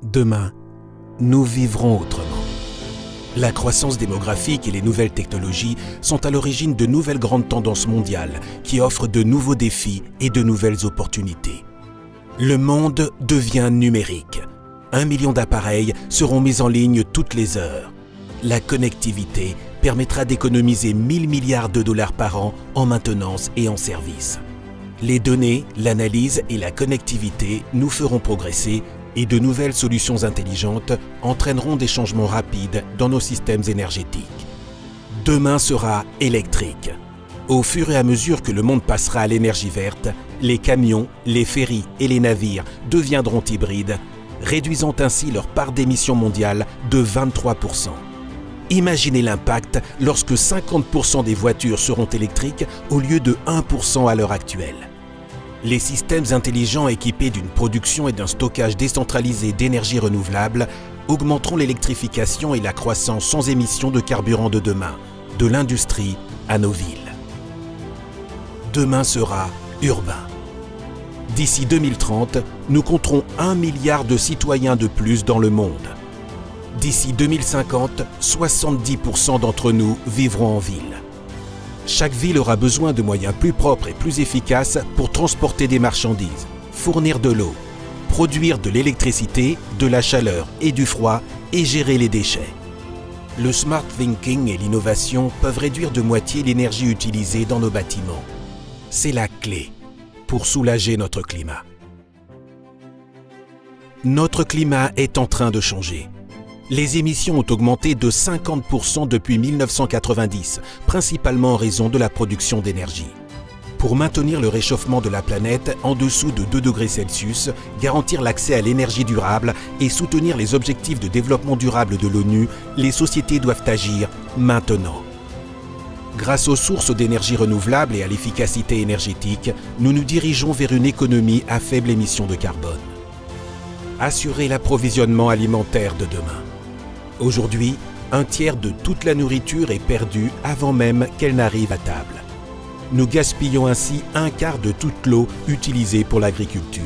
Demain, nous vivrons autrement. La croissance démographique et les nouvelles technologies sont à l'origine de nouvelles grandes tendances mondiales qui offrent de nouveaux défis et de nouvelles opportunités. Le monde devient numérique. 1 million d'appareils seront mis en ligne toutes les heures. La connectivité permettra d'économiser 1000 milliards de dollars par an en maintenance et en services. Les données, l'analyse et la connectivité nous feront progresser et de nouvelles solutions intelligentes entraîneront des changements rapides dans nos systèmes énergétiques. Demain sera électrique. Au fur et à mesure que le monde passera à l'énergie verte, les camions, les ferries et les navires deviendront hybrides, réduisant ainsi leur part d'émissions mondiales de 23%. Imaginez l'impact lorsque 50% des voitures seront électriques au lieu de 1% à l'heure actuelle. Les systèmes intelligents équipés d'une production et d'un stockage décentralisé d'énergie renouvelable augmenteront l'électrification et la croissance sans émissions de carburant de demain, de l'industrie à nos villes. Demain sera urbain. D'ici 2030, nous compterons 1 milliard de citoyens de plus dans le monde. D'ici 2050, 70% d'entre nous vivront en ville. Chaque ville aura besoin de moyens plus propres et plus efficaces pour transporter des marchandises, fournir de l'eau, produire de l'électricité, de la chaleur et du froid et gérer les déchets. Le smart thinking et l'innovation peuvent réduire de moitié l'énergie utilisée dans nos bâtiments. C'est la clé pour soulager notre climat. Notre climat est en train de changer. Les émissions ont augmenté de 50% depuis 1990, principalement en raison de la production d'énergie. Pour maintenir le réchauffement de la planète en dessous de 2 degrés Celsius, garantir l'accès à l'énergie durable et soutenir les objectifs de développement durable de l'ONU, les sociétés doivent agir maintenant. Grâce aux sources d'énergie renouvelable et à l'efficacité énergétique, nous nous dirigeons vers une économie à faible émission de carbone. Assurer l'approvisionnement alimentaire de demain. Aujourd'hui, 1/3 de toute la nourriture est perdue avant même qu'elle n'arrive à table. Nous gaspillons ainsi 1/4 de toute l'eau utilisée pour l'agriculture.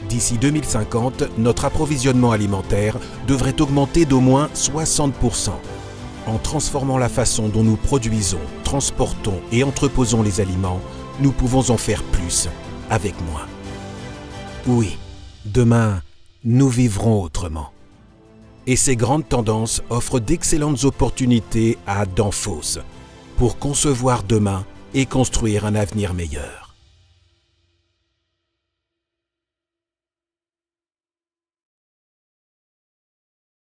D'ici 2050, notre approvisionnement alimentaire devrait augmenter d'au moins 60%. En transformant la façon dont nous produisons, transportons et entreposons les aliments, nous pouvons en faire plus avec moins. Oui, demain, nous vivrons autrement. Et ces grandes tendances offrent d'excellentes opportunités à Danfoss pour concevoir demain et construire un avenir meilleur.